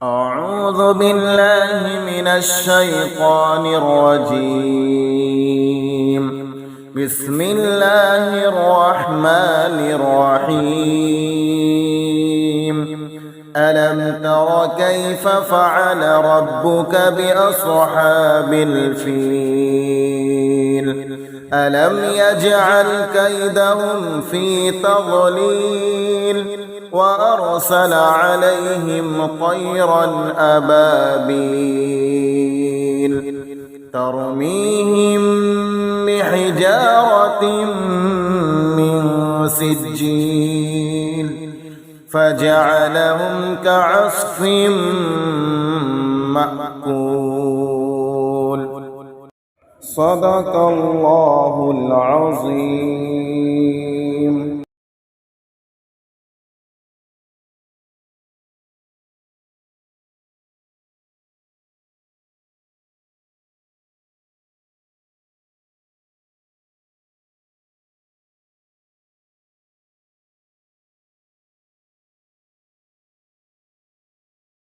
أعوذ بالله من الشيطان الرجيم. بسم الله الرحمن الرحيم. ألم تر كيف فعل ربك بأصحاب الفيل؟ ألم يجعل كيدهم في تضليل وأرسل عليهم طيرا أبابيل ترميهم بحجارة من سجيل فجعلهم كعصف مأكول. صدق الله العظيم.